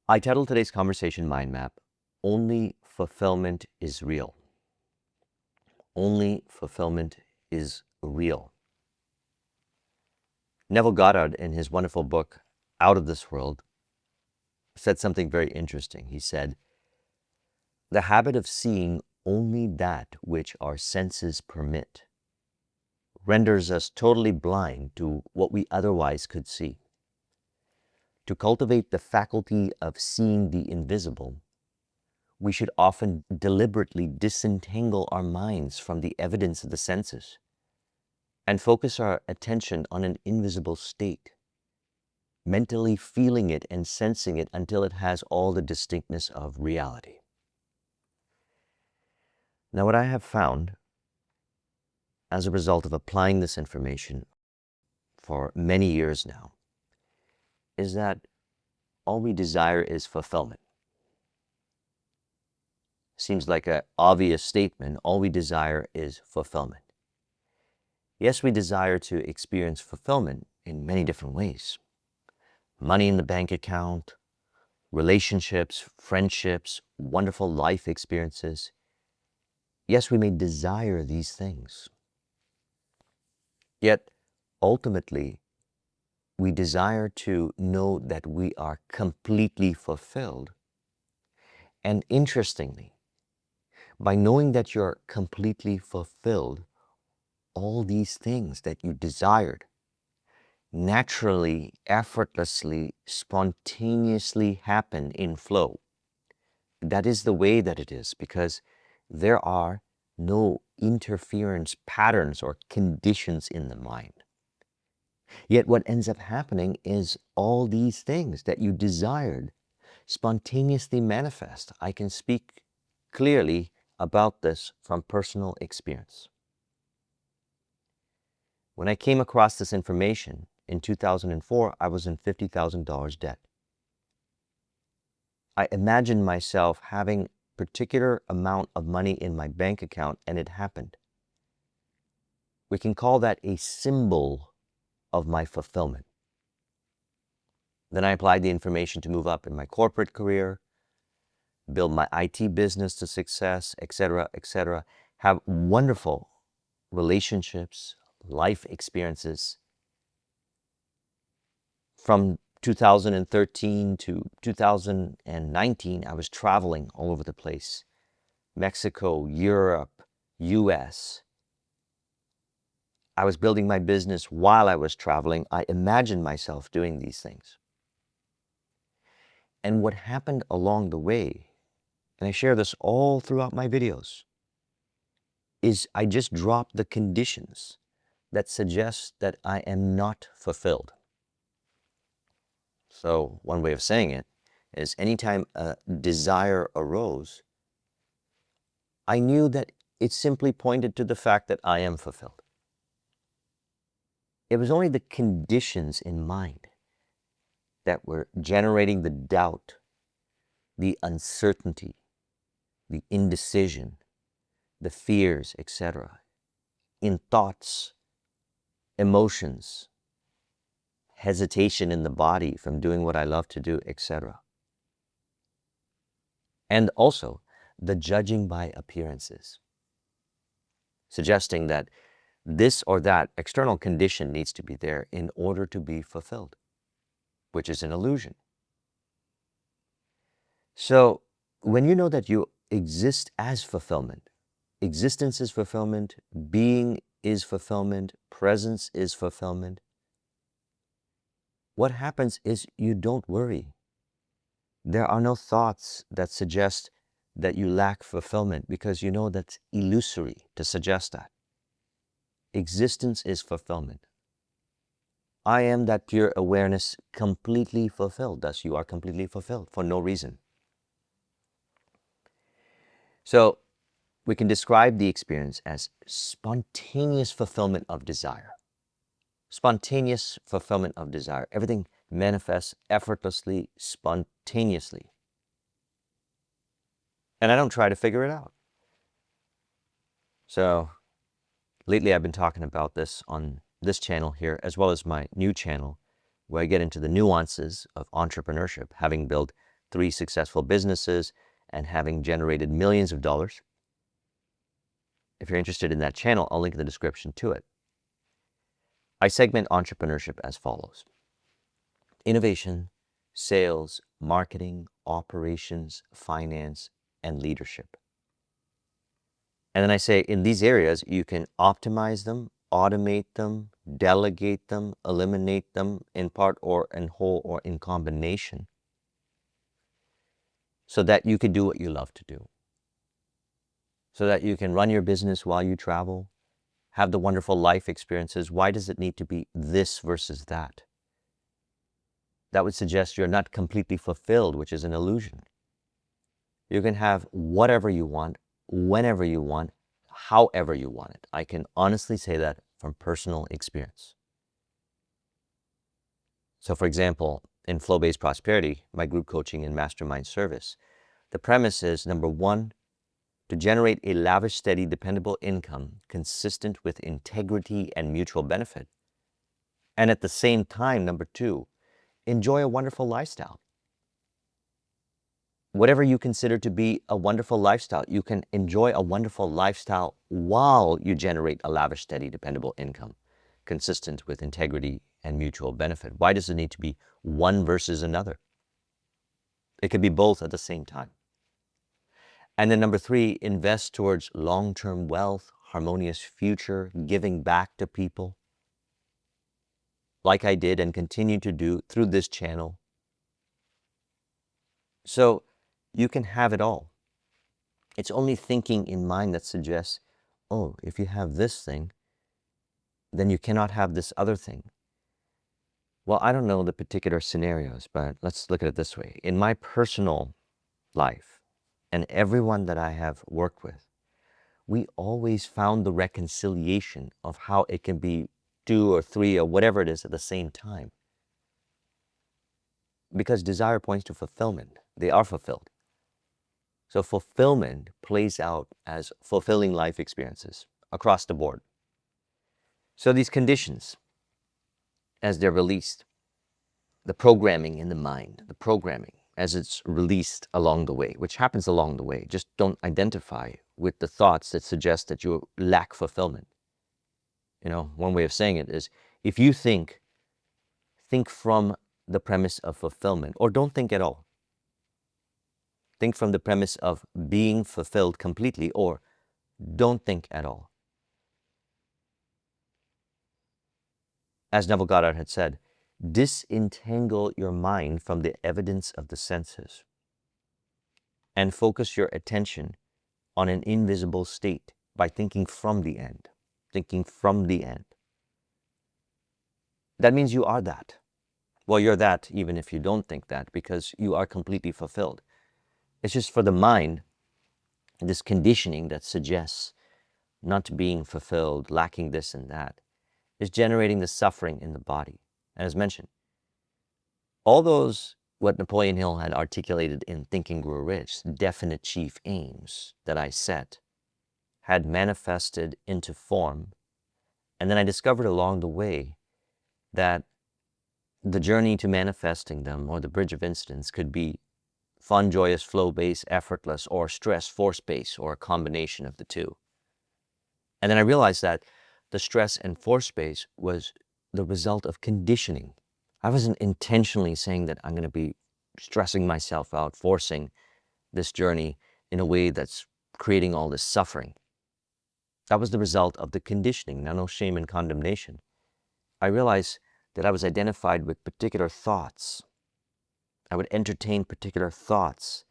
I titled today's conversation Mind Map, Only Fulfillment is Real. Only fulfillment is real. Neville Goddard, in his wonderful book, Out of This World, said something very interesting. He said, "The habit of seeing only that which our senses permit renders us totally blind to what we otherwise could see. To cultivate the faculty of seeing the invisible, we should often deliberately disentangle our minds from the evidence of the senses and focus our attention on an invisible state, mentally feeling it and sensing it until it has all the distinctness of reality." Now, what I have found as a result of applying this information for many years now is that all we desire is fulfillment. Seems like an obvious statement. All we desire is fulfillment. Yes, we desire to experience fulfillment in many different ways. Money in the bank account, relationships, friendships, wonderful life experiences. Yes, we may desire these things. Yet, ultimately, we desire to know that we are completely fulfilled. And interestingly, by knowing that you're completely fulfilled, all these things that you desired naturally, effortlessly, spontaneously happen in flow. That is the way that it is, because there are no interference patterns or conditions in the mind. Yet what ends up happening is all these things that you desired spontaneously manifest. I can speak clearly about this from personal experience. When I came across this information in 2004, I was in $50,000 debt. I imagined myself having a particular amount of money in my bank account, and it happened. We can call that a symbol of my fulfillment. Then I applied the information to move up in my corporate career, build my IT business to success, etc., have wonderful relationships, life experiences. From 2013 to 2019, I was traveling all over the place. Mexico, Europe, US. I was building my business while I was traveling. I imagined myself doing these things. And what happened along the way, and I share this all throughout my videos, is I just dropped the conditions that suggest that I am not fulfilled. So one way of saying it is anytime a desire arose, I knew that it simply pointed to the fact that I am fulfilled. It was only the conditions in mind that were generating the doubt, the uncertainty, the indecision, the fears, etc., in thoughts, emotions, hesitation in the body from doing what I love to do, etc. And also the judging by appearances, suggesting that this or that external condition needs to be there in order to be fulfilled, which is an illusion. So when you know that you exist as fulfillment, existence is fulfillment, being is fulfillment, presence is fulfillment, what happens is you don't worry. There are no thoughts that suggest that you lack fulfillment, because you know that's illusory to suggest that. Existence is fulfillment. I am that pure awareness, completely fulfilled. Thus, you are completely fulfilled for no reason. So we can describe the experience as spontaneous fulfillment of desire. Spontaneous fulfillment of desire. Everything manifests effortlessly, spontaneously. And I don't try to figure it out. So lately I've been talking about this on this channel here, as well as my new channel, where I get into the nuances of entrepreneurship, having built 3 successful businesses, and having generated millions of dollars. If you're interested in that channel, I'll link in the description to it. I segment entrepreneurship as follows: innovation, sales, marketing, operations, finance, and leadership. And then I say in these areas, you can optimize them, automate them, delegate them, eliminate them in part or in whole or in combination, so that you can do what you love to do, so that you can run your business while you travel, have the wonderful life experiences. Why does it need to be this versus that? That would suggest you're not completely fulfilled, which is an illusion. You can have whatever you want, whenever you want, however you want it. I can honestly say that from personal experience. So for example, in Flow-Based Prosperity, my group coaching and mastermind service, the premise is, number one, to generate a lavish, steady, dependable income consistent with integrity and mutual benefit. And at the same time, number two, enjoy a wonderful lifestyle. Whatever you consider to be a wonderful lifestyle, you can enjoy a wonderful lifestyle while you generate a lavish, steady, dependable income consistent with integrity and mutual benefit. Why does it need to be one versus another? It could be both at the same time. And then number three, invest towards long-term wealth, harmonious future, giving back to people, like I did and continue to do through this channel. So you can have it all. It's only thinking in mind that suggests, oh, if you have this thing, then you cannot have this other thing. Well, I don't know the particular scenarios, but let's look at it this way. In my personal life, and everyone that I have worked with, we always found the reconciliation of how it can be 2 or 3 or whatever it is at the same time. Because desire points to fulfillment. They are fulfilled. So fulfillment plays out as fulfilling life experiences across the board. So these conditions, as they're released, the programming in the mind, the programming as it's released along the way, which happens along the way, just don't identify with the thoughts that suggest that you lack fulfillment. You know, one way of saying it is, if you think from the premise of fulfillment, or don't think at all. Think from the premise of being fulfilled completely, or don't think at all. As Neville Goddard had said, disentangle your mind from the evidence of the senses and focus your attention on an invisible state by thinking from the end, thinking from the end. That means you are that. Well, you're that even if you don't think that, because you are completely fulfilled. It's just for the mind, this conditioning that suggests not being fulfilled, lacking this and that, is generating the suffering in the body. And as mentioned, all those, what Napoleon Hill had articulated in Think and Grow Rich, definite chief aims that I set, had manifested into form. And then I discovered along the way that the journey to manifesting them, or the bridge of incidents, could be fun, joyous, flow-based, effortless, or stress, force-based, or a combination of the two. And then I realized that the stress and force-based was the result of conditioning. I wasn't intentionally saying that I'm going to be stressing myself out, forcing this journey in a way that's creating all this suffering. That was the result of the conditioning. Now, no shame and condemnation. I realized that I was identified with particular thoughts. I would entertain particular thoughts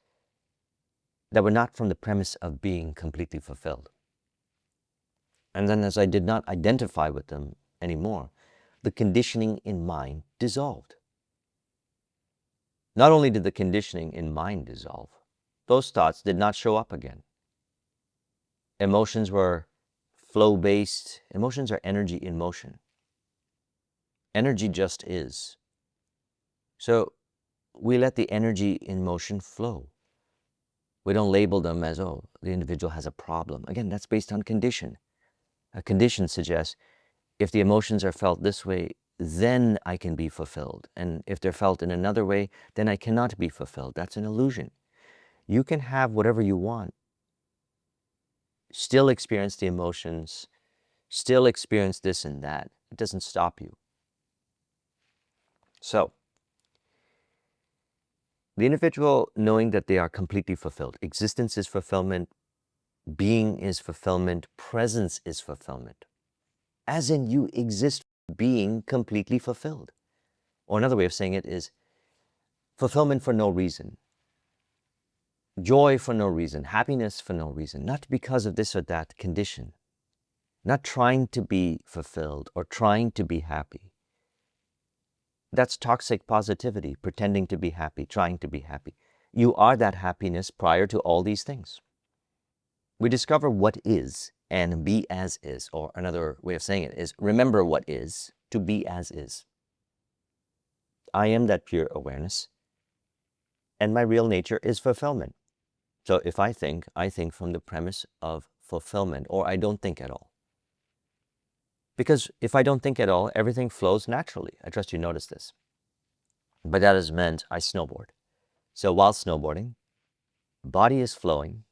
that were not from the premise of being completely fulfilled. And then as I did not identify with them anymore, the conditioning in mind dissolved. Not only did the conditioning in mind dissolve, those thoughts did not show up again. Emotions were flow-based. Emotions are energy in motion. Energy just is. So we let the energy in motion flow. We don't label them as, oh, the individual has a problem. Again, that's based on condition. A condition suggests if the emotions are felt this way, then I can be fulfilled. And if they're felt in another way, then I cannot be fulfilled. That's an illusion. You can have whatever you want, still experience the emotions, still experience this and that. It doesn't stop you. So, the individual knowing that they are completely fulfilled. Existence is fulfillment, being is fulfillment, presence is fulfillment. As in, you exist being completely fulfilled. Or another way of saying it is fulfillment for no reason, joy for no reason, happiness for no reason, not because of this or that condition, not trying to be fulfilled or trying to be happy. That's toxic positivity, pretending to be happy, trying to be happy. You are that happiness prior to all these things. We discover what is and be as is, or another way of saying it is remember what is to be as is. I am that pure awareness, and my real nature is fulfillment. So if I think from the premise of fulfillment, or I don't think at all. Because if I don't think at all, everything flows naturally. I trust you noticed this. But that has meant I snowboard. So while snowboarding, body is flowing,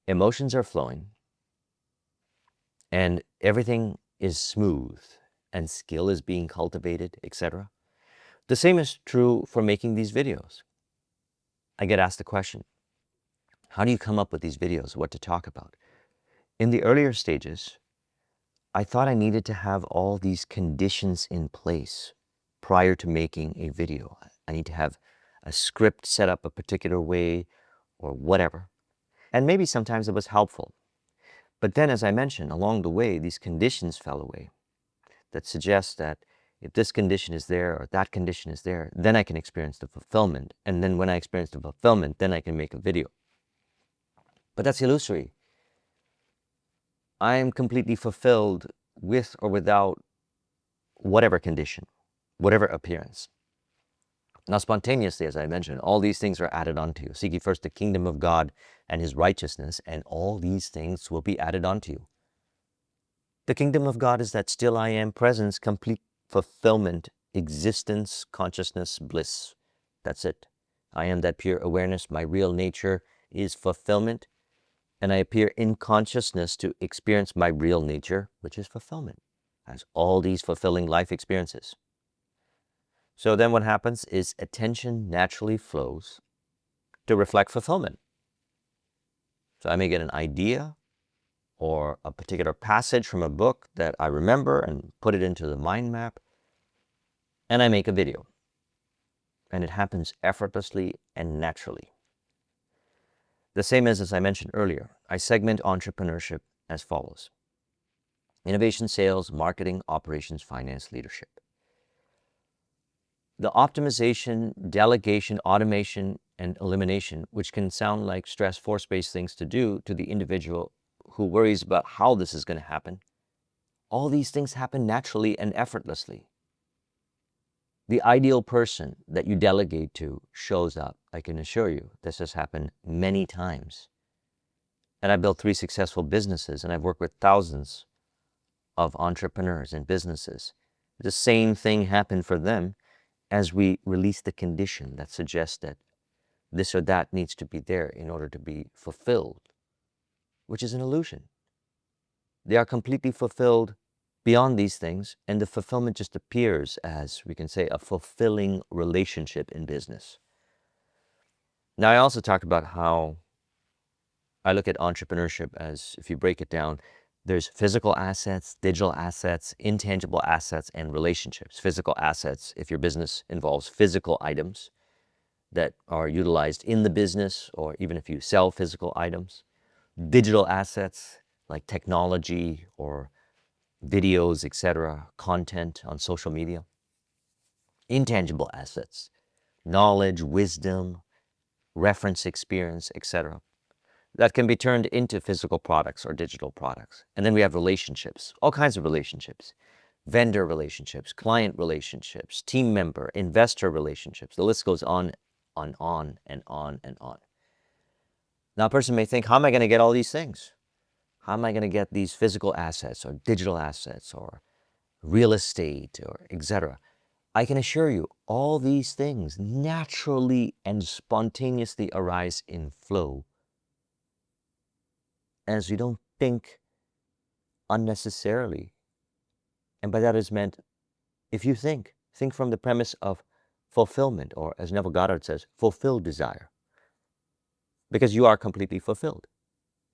emotions are flowing, and everything is smooth, and skill is being cultivated, etc. The same is true for making these videos. I get asked the question, how do you come up with these videos, what to talk about? In the earlier stages, I thought I needed to have all these conditions in place prior to making a video. I need to have a script set up a particular way or whatever. And maybe sometimes it was helpful. But then, as I mentioned, along the way, these conditions fell away that suggest that if this condition is there or that condition is there, then I can experience the fulfillment. And then when I experience the fulfillment, then I can make a video. But that's illusory. I am completely fulfilled with or without whatever condition, whatever appearance. Now, spontaneously, as I mentioned, all these things are added onto you. Seek ye first the kingdom of God and his righteousness, and all these things will be added onto you. The kingdom of God is that still I am presence, complete fulfillment, existence, consciousness, bliss. That's it. I am that pure awareness. My real nature is fulfillment, and I appear in consciousness to experience my real nature, which is fulfillment, as all these fulfilling life experiences. So then what happens is attention naturally flows to reflect fulfillment. So I may get an idea or a particular passage from a book that I remember and put it into the mind map, and I make a video. And it happens effortlessly and naturally. The same as I mentioned earlier, I segment entrepreneurship as follows: innovation, sales, marketing, operations, finance, leadership. The optimization, delegation, automation, and elimination, which can sound like stress, force-based things to do to the individual who worries about how this is going to happen, all these things happen naturally and effortlessly. The ideal person that you delegate to shows up. I can assure you this has happened many times. And I built 3 successful businesses, and I've worked with thousands of entrepreneurs and businesses. The same thing happened for them as we release the condition that suggests that this or that needs to be there in order to be fulfilled, which is an illusion. They are completely fulfilled beyond these things, and the fulfillment just appears as, we can say, a fulfilling relationship in business. Now, I also talked about how I look at entrepreneurship as, if you break it down, there's physical assets, digital assets, intangible assets, and relationships. Physical assets, if your business involves physical items that are utilized in the business, or even if you sell physical items. Digital assets like technology or videos, etc., content on social media. Intangible assets, knowledge, wisdom, reference experience, etc., that can be turned into physical products or digital products. And then we have relationships, all kinds of relationships: vendor relationships, client relationships, team member, investor relationships. The list goes on and on and on and on. Now, a person may think, how am I going to get all these things? How am I going to get these physical assets or digital assets or real estate, or etc. I can assure you, all these things naturally and spontaneously arise in flow as you don't think unnecessarily. And by that is meant, if you think from the premise of fulfillment, or as Neville Goddard says, fulfilled desire, because you are completely fulfilled.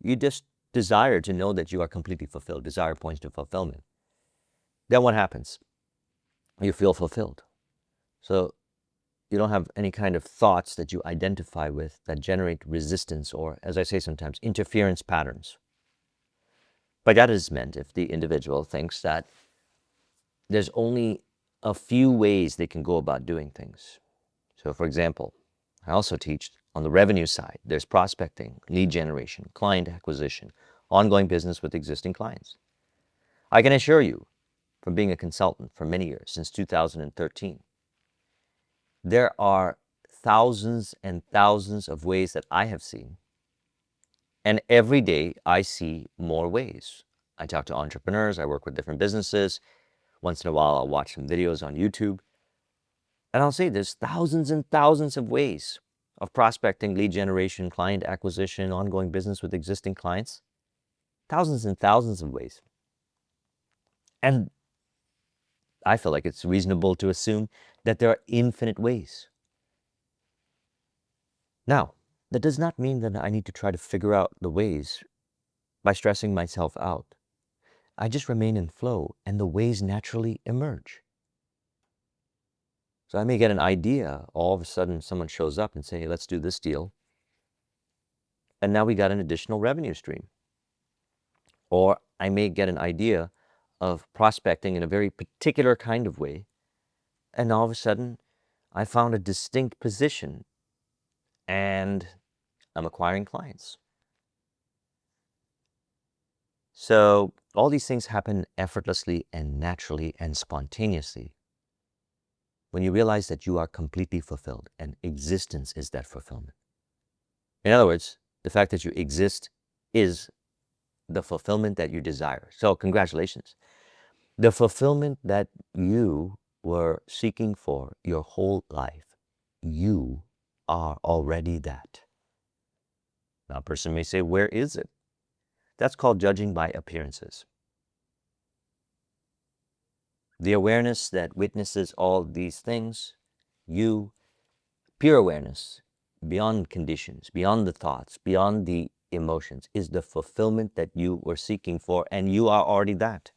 You just desire to know that you are completely fulfilled. Desire points to fulfillment. Then what happens? You feel fulfilled. So you don't have any kind of thoughts that you identify with that generate resistance, or, as I say sometimes, interference patterns. By that is meant if the individual thinks that there's only a few ways they can go about doing things. So, for example, I also teach on the revenue side, there's prospecting, lead generation, client acquisition, ongoing business with existing clients. I can assure you, from being a consultant for many years, since 2013, there are thousands and thousands of ways that I have seen. And every day I see more ways. I talk to entrepreneurs, I work with different businesses. Once in a while, I'll watch some videos on YouTube. And I'll say there's thousands and thousands of ways of prospecting, lead generation, client acquisition, ongoing business with existing clients. Thousands and thousands of ways. And I feel like it's reasonable to assume that there are infinite ways. Now, that does not mean that I need to try to figure out the ways by stressing myself out. I just remain in flow, and the ways naturally emerge. So I may get an idea, all of a sudden someone shows up and say, hey, let's do this deal. And now we got an additional revenue stream. Or I may get an idea of prospecting in a very particular kind of way, and all of a sudden I found a distinct position and I'm acquiring clients. So all these things happen effortlessly and naturally and spontaneously when you realize that you are completely fulfilled, and existence is that fulfillment. In other words, the fact that you exist is the fulfillment that you desire. So congratulations. The fulfillment that you were seeking for your whole life, you are already that. Now a person may say, where is it? That's called judging by appearances. The awareness that witnesses all these things, you, pure awareness, beyond conditions, beyond the thoughts, beyond the emotions, is the fulfillment that you were seeking for, and you are already that.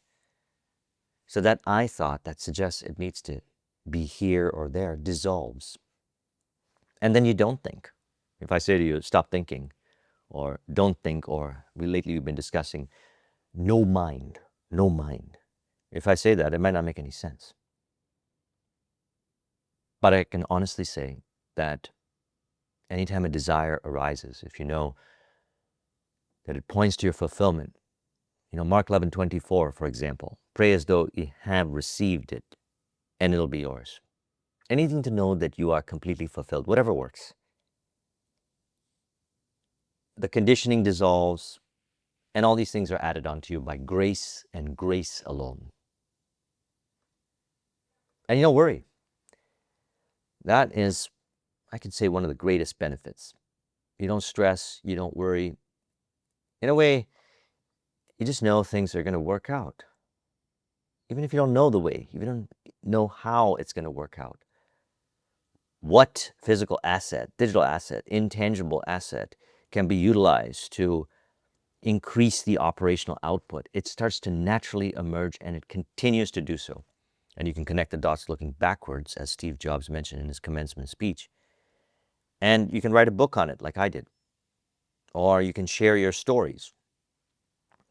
So that I thought that suggests it needs to be here or there dissolves. And then you don't think. If I say to you, stop thinking, or don't think, or lately we've been discussing no mind, no mind. If I say that, it might not make any sense. But I can honestly say that anytime a desire arises, if you know that it points to your fulfillment, Mark 11:24, for example, pray as though you have received it, and it'll be yours. Anything to know that you are completely fulfilled, whatever works. The conditioning dissolves, and all these things are added onto you by grace and grace alone. And you don't worry. That is, I could say, one of the greatest benefits. You don't stress, you don't worry. In a way, you just know things are going to work out. Even if you don't know the way, if you don't know how it's going to work out. What physical asset, digital asset, intangible asset can be utilized to increase the operational output? It starts to naturally emerge, and it continues to do so. And you can connect the dots looking backwards, as Steve Jobs mentioned in his commencement speech. And you can write a book on it like I did. Or you can share your stories.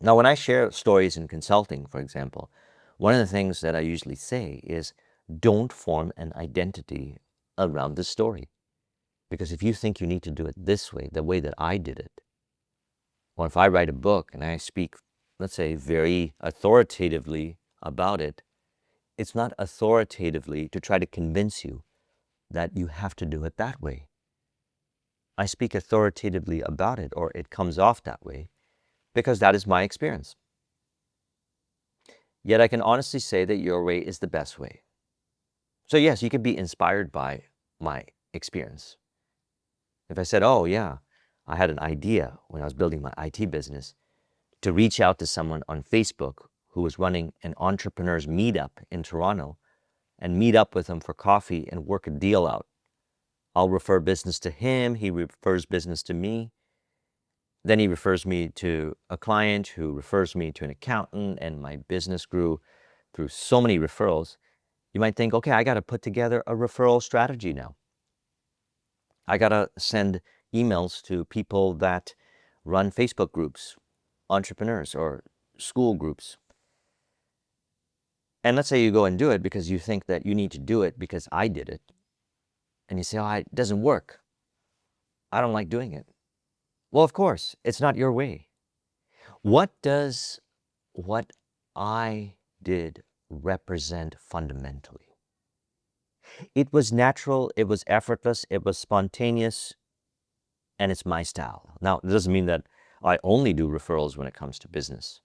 Now, when I share stories in consulting, for example, one of the things that I usually say is don't form an identity around the story. Because if you think you need to do it this way, the way that I did it, or if I write a book and I speak, let's say, very authoritatively about it, it's not authoritatively to try to convince you that you have to do it that way. I speak authoritatively about it, or it comes off that way, because that is my experience. Yet I can honestly say that your way is the best way. So yes, you could be inspired by my experience. If I said, oh yeah, I had an idea when I was building my IT business to reach out to someone on Facebook who was running an entrepreneurs meetup in Toronto and meet up with him for coffee and work a deal out. I'll refer business to him, he refers business to me. Then he refers me to a client who refers me to an accountant, and my business grew through so many referrals. You might think, okay, I got to put together a referral strategy now. I got to send emails to people that run Facebook groups, entrepreneurs, or school groups. And let's say you go and do it because you think that you need to do it because I did it. And you say, oh, it doesn't work. I don't like doing it. Well, of course, it's not your way. What does what I did represent fundamentally? It was natural, it was effortless, it was spontaneous, and it's my style. Now, it doesn't mean that I only do referrals when it comes to business.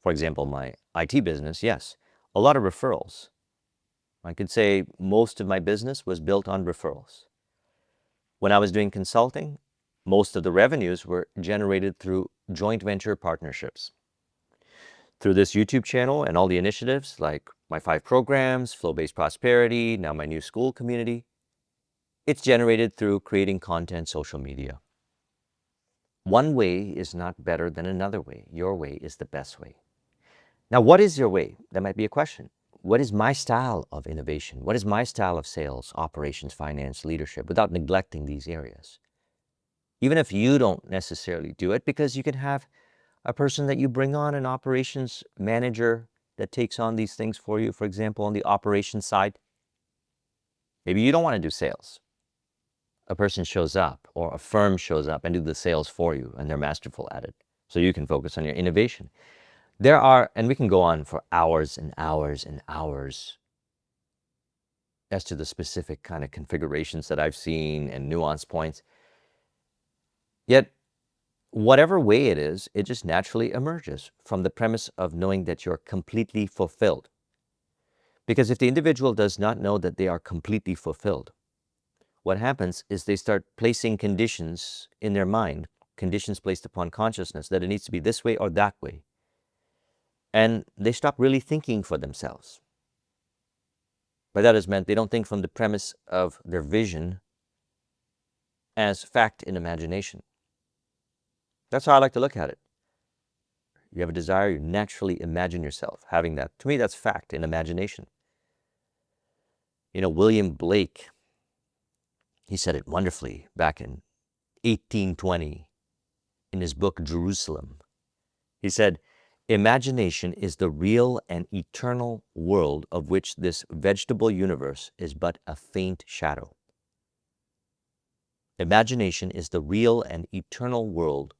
For example, my IT business, yes, a lot of referrals. I could say most of my business was built on referrals. When I was doing consulting, most of the revenues were generated through joint venture partnerships. Through this YouTube channel and all the initiatives like my 5 programs, Flow-Based Prosperity, now my new school community, it's generated through creating content, social media. One way is not better than another way. Your way is the best way. Now, what is your way? That might be a question. What is my style of innovation? What is my style of sales, operations, finance, leadership, without neglecting these areas? Even if you don't necessarily do it, because you can have a person that you bring on, an operations manager that takes on these things for you. For example, on the operations side, maybe you don't want to do sales. A person shows up or a firm shows up and do the sales for you, and they're masterful at it. So you can focus on your innovation. There are, and we can go on for hours and hours and hours as to the specific kind of configurations that I've seen and nuance points. Yet, whatever way it is, it just naturally emerges from the premise of knowing that you're completely fulfilled. Because if the individual does not know that they are completely fulfilled, what happens is they start placing conditions in their mind, conditions placed upon consciousness, that it needs to be this way or that way. And they stop really thinking for themselves. By that is meant they don't think from the premise of their vision as fact in imagination. That's how I like to look at it. You have a desire, you naturally imagine yourself having that. To me, that's fact in imagination. You know, William Blake, he said it wonderfully back in 1820 in his book Jerusalem. He said, imagination is the real and eternal world of which this vegetable universe is but a faint shadow. Imagination is the real and eternal world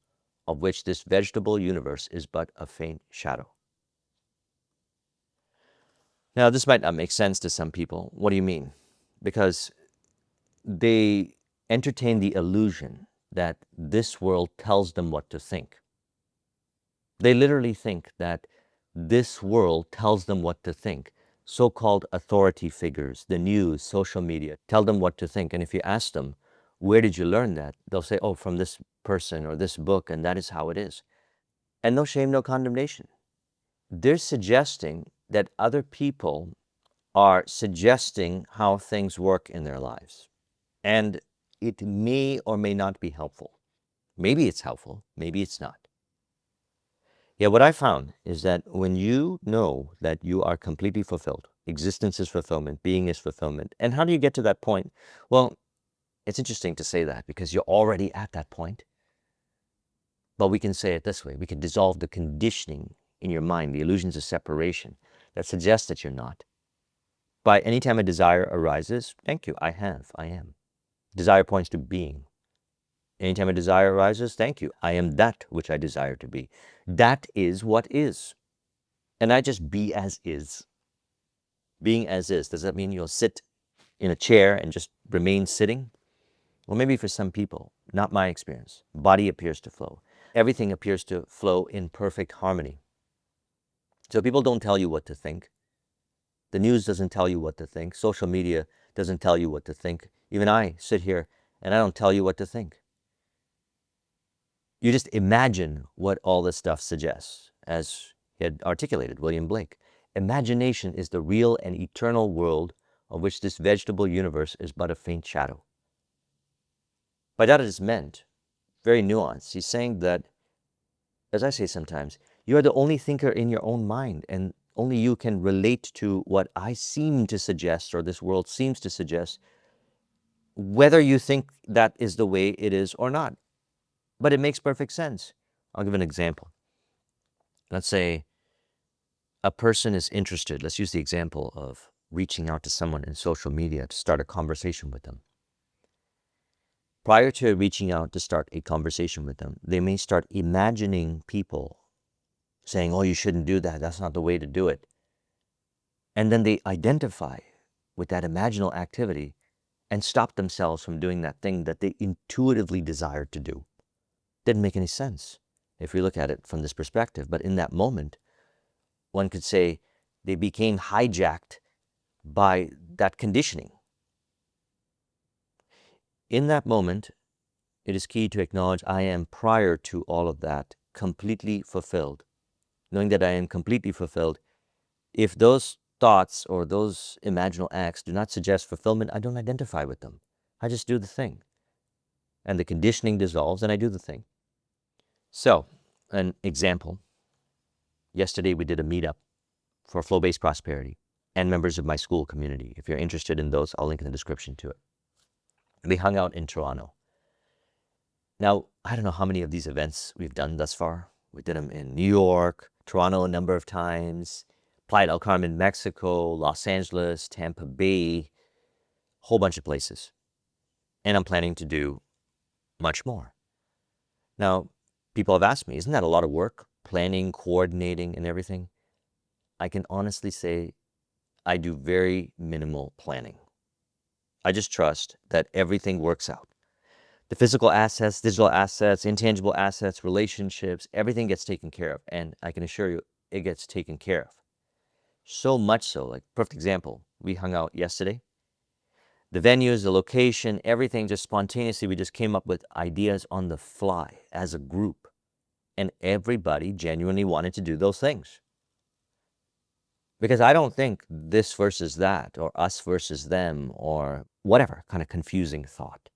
of which this vegetable universe is but a faint shadow. Now, this might not make sense to some people. What do you mean? Because they entertain the illusion that this world tells them what to think. They literally think that this world tells them what to think. So-called authority figures, the news, social media, tell them what to think. And if you ask them, where did you learn that? They'll say, oh, from this person or this book, and that is how it is. And no shame, no condemnation. They're suggesting that other people are suggesting how things work in their lives. And it may or may not be helpful. Maybe it's helpful, maybe it's not. Yeah, what I found is that when you know that you are completely fulfilled, existence is fulfillment, being is fulfillment. And how do you get to that point? Well, it's interesting to say that because you're already at that point. But we can say it this way. We can dissolve the conditioning in your mind, the illusions of separation that suggest that you're not. By any time a desire arises, thank you, I am. Desire points to being. Anytime a desire arises, thank you, I am that which I desire to be. That is what is. And I just be as is. Being as is, does that mean you'll sit in a chair and just remain sitting? Well, maybe for some people, not my experience. Body appears to flow. Everything appears to flow in perfect harmony. So people don't tell you what to think. The news doesn't tell you what to think. Social media doesn't tell you what to think. Even I sit here and I don't tell you what to think. You just imagine what all this stuff suggests, as he had articulated, William Blake. Imagination is the real and eternal world of which this vegetable universe is but a faint shadow. By that it is meant, very nuanced. He's saying that, as I say sometimes, you are the only thinker in your own mind, and only you can relate to what I seem to suggest, or this world seems to suggest, whether you think that is the way it is or not. But it makes perfect sense. I'll give an example. Let's say a person is interested. Let's use the example of reaching out to someone in social media to start a conversation with them. Prior to reaching out to start a conversation with them, they may start imagining people saying, oh, you shouldn't do that. That's not the way to do it. And then they identify with that imaginal activity and stop themselves from doing that thing that they intuitively desired to do. Didn't make any sense if we look at it from this perspective. But in that moment, one could say they became hijacked by that conditioning. In that moment, it is key to acknowledge I am, prior to all of that, completely fulfilled. Knowing that I am completely fulfilled, if those thoughts or those imaginal acts do not suggest fulfillment, I don't identify with them. I just do the thing. And the conditioning dissolves and I do the thing. So, an example. Yesterday we did a meetup for flow-based prosperity and members of my school community. If you're interested in those, I'll link in the description to it. We hung out in Toronto. Now, I don't know how many of these events we've done thus far. We did them in New York, Toronto a number of times, Playa del Carmen, Mexico, Los Angeles, Tampa Bay, whole bunch of places. And I'm planning to do much more. Now, people have asked me, isn't that a lot of work? Planning, coordinating, and everything? I can honestly say I do very minimal planning. I just trust that everything works out. The physical assets, digital assets, intangible assets, relationships, everything gets taken care of. And I can assure you, it gets taken care of. So much so, like, perfect example, we hung out yesterday. The venues, the location, everything just spontaneously, we just came up with ideas on the fly as a group. And everybody genuinely wanted to do those things. Because I don't think this versus that, or us versus them, or whatever kind of confusing thought.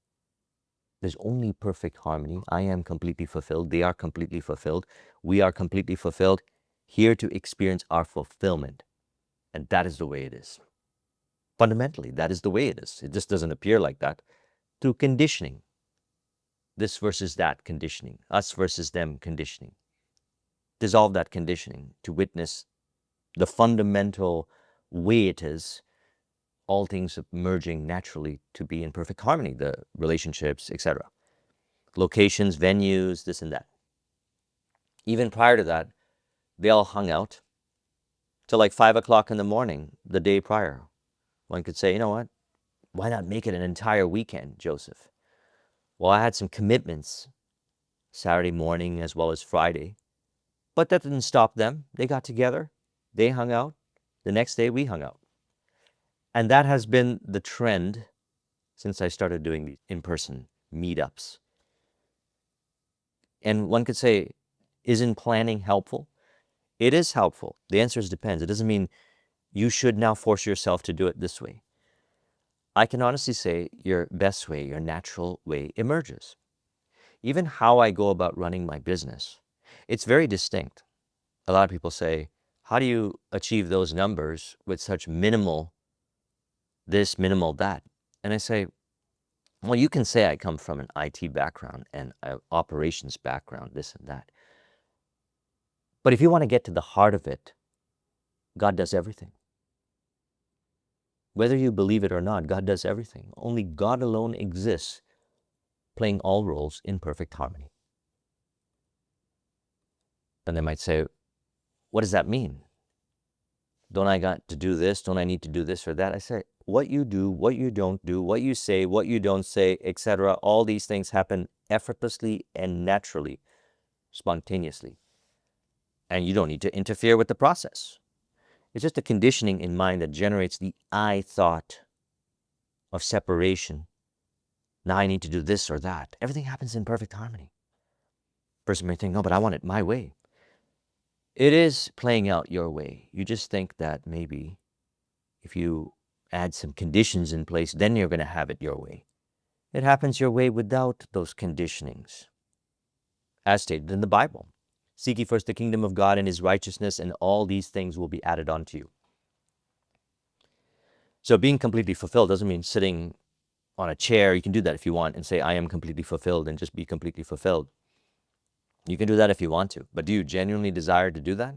There's only perfect harmony. I am completely fulfilled. They are completely fulfilled. We are completely fulfilled, here to experience our fulfillment. And that is the way it is. Fundamentally, that is the way it is. It just doesn't appear like that. Through conditioning. This versus that conditioning. Us versus them conditioning. Dissolve that conditioning to witness the fundamental way it is, all things merging naturally to be in perfect harmony, the relationships, etc. Locations, venues, this and that. Even prior to that, they all hung out till like 5 o'clock in the morning the day prior. One could say, you know what? Why not make it an entire weekend, Joseph? Well, I had some commitments Saturday morning as well as Friday, but that didn't stop them. They got together, they hung out. The next day we hung out. And that has been the trend since I started doing these in-person meetups. And one could say, isn't planning helpful? It is helpful. The answer is depends. It doesn't mean you should now force yourself to do it this way. I can honestly say your best way, your natural way emerges. Even how I go about running my business, it's very distinct. A lot of people say, how do you achieve those numbers with such minimal this, minimal that? And I say, well, you can say I come from an IT background and an operations background, this and that. But if you want to get to the heart of it, God does everything. Whether you believe it or not, God does everything. Only God alone exists, playing all roles in perfect harmony. And they might say, what does that mean? Don't I got to do this? Don't I need to do this or that? I say, what you do, what you don't do, what you say, what you don't say, etc. All these things happen effortlessly and naturally, spontaneously. And you don't need to interfere with the process. It's just a conditioning in mind that generates the I thought of separation. Now I need to do this or that. Everything happens in perfect harmony. Person may think, no, but I want it my way. It is playing out your way. You just think that maybe if you add some conditions in place, then you're going to have it your way. It happens your way without those conditionings. As stated in the Bible, seek ye first the kingdom of God and his righteousness, and all these things will be added unto you. So being completely fulfilled doesn't mean sitting on a chair. You can do that if you want and say, I am completely fulfilled, and just be completely fulfilled. You can do that if you want to, but do you genuinely desire to do that?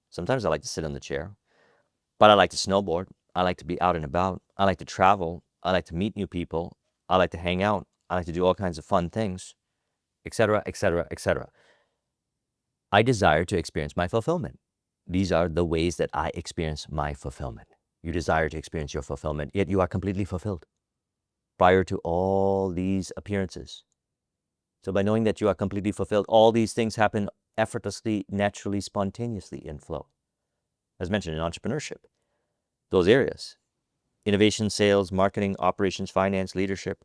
Sometimes I like to sit on the chair, but I like to snowboard. I like to be out and about. I like to travel. I like to meet new people. I like to hang out. I like to do all kinds of fun things, etc., etc., etc. I desire to experience my fulfillment. These are the ways that I experience my fulfillment. You desire to experience your fulfillment, yet you are completely fulfilled prior to all these appearances. So by knowing that you are completely fulfilled, all these things happen effortlessly, naturally, spontaneously in flow. As mentioned in entrepreneurship, those areas, innovation, sales, marketing, operations, finance, leadership,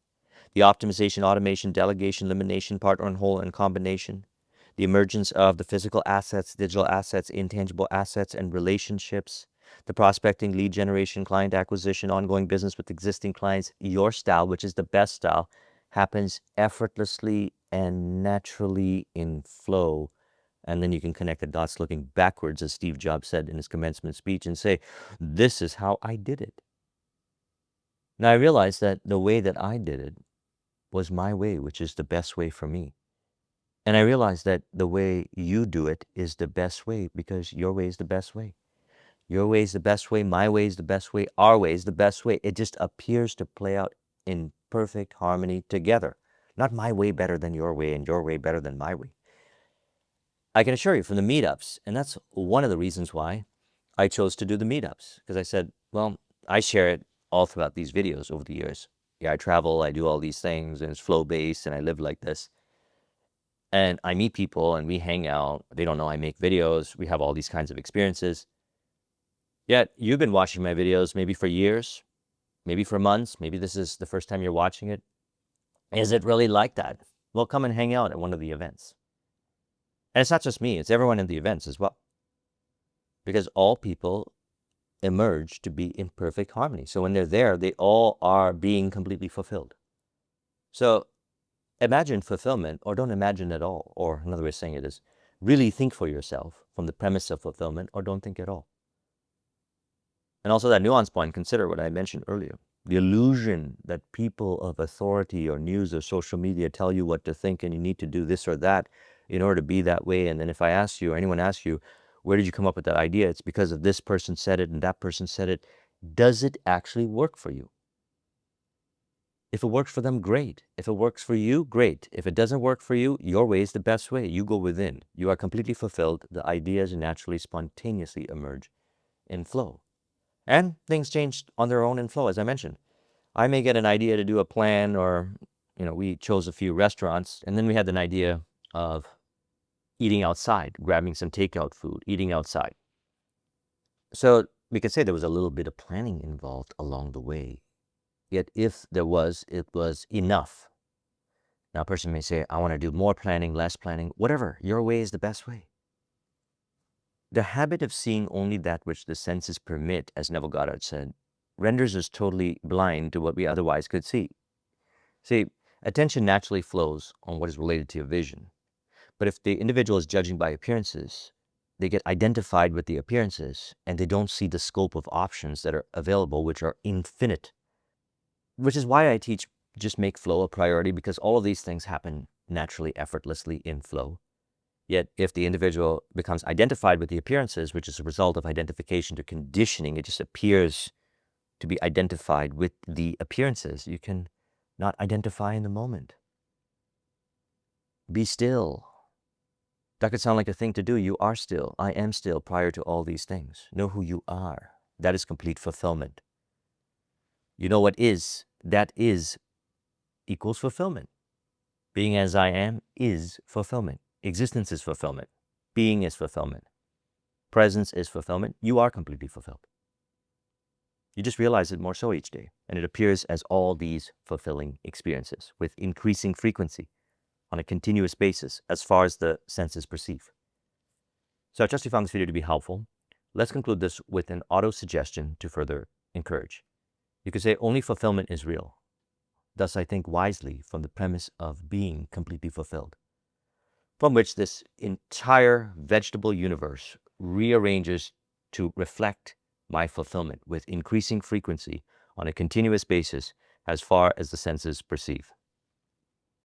the optimization, automation, delegation, elimination, partner and whole and combination, the emergence of the physical assets, digital assets, intangible assets, and relationships, the prospecting, lead generation, client acquisition, ongoing business with existing clients, your style, which is the best style, happens effortlessly and naturally in flow. And then you can connect the dots looking backwards, as Steve Jobs said in his commencement speech, and say, this is how I did it. Now I realized that the way that I did it was my way, which is the best way for me. And I realized that the way you do it is the best way because your way is the best way. Your way is the best way, my way is the best way, our way is the best way. It just appears to play out in perfect harmony together. Not my way better than your way and your way better than my way. I can assure you from the meetups, and that's one of the reasons why I chose to do the meetups, because I said, well, I share it all throughout these videos over the years. Yeah, I travel, I do all these things, and it's flow-based, and I live like this. And I meet people, and we hang out. They don't know I make videos. We have all these kinds of experiences. Yet, you've been watching my videos maybe for years, maybe for months. Maybe this is the first time you're watching it. Is it really like that? Well, come and hang out at one of the events. And it's not just me, it's everyone in the events as well. Because all people emerge to be in perfect harmony. So when they're there, they all are being completely fulfilled. So imagine fulfillment, or don't imagine at all. Or another way of saying it is, really think for yourself from the premise of fulfillment, or don't think at all. And also that nuance point, consider what I mentioned earlier. The illusion that people of authority or news or social media tell you what to think and you need to do this or that in order to be that way. And then if I ask you, or anyone asks you, where did you come up with that idea? It's because of this person said it and that person said it. Does it actually work for you? If it works for them, great. If it works for you, great. If it doesn't work for you, your way is the best way. You go within. You are completely fulfilled. The ideas naturally, spontaneously emerge in flow. And things change on their own in flow, as I mentioned. I may get an idea to do a plan, or, we chose a few restaurants, and then we had an idea of eating outside, grabbing some takeout food, eating outside. So we could say there was a little bit of planning involved along the way. Yet if there was, it was enough. Now a person may say, I want to do more planning, less planning, whatever. Your way is the best way. The habit of seeing only that which the senses permit, as Neville Goddard said, renders us totally blind to what we otherwise could see. See, attention naturally flows on what is related to your vision. But if the individual is judging by appearances, they get identified with the appearances and they don't see the scope of options that are available, which are infinite. Which is why I teach just make flow a priority, because all of these things happen naturally, effortlessly in flow. Yet if the individual becomes identified with the appearances, which is a result of identification to conditioning, it just appears to be identified with the appearances. You can not identify in the moment. Be still. That could sound like a thing to do. You are still. I am still prior to all these things. Know who you are. That is complete fulfillment. You know what is. That is equals fulfillment. Being as I am is fulfillment. Existence is fulfillment. being is fulfillment, presence is fulfillment, you are completely fulfilled. You just realize it more so each day, and it appears as all these fulfilling experiences with increasing frequency on a continuous basis as far as the senses perceive. So I trust you found this video to be helpful. Let's conclude this with an auto-suggestion to further encourage. You could say only fulfillment is real. Thus I think wisely from the premise of being completely fulfilled, from which this entire vegetable universe rearranges to reflect my fulfillment with increasing frequency on a continuous basis as far as the senses perceive.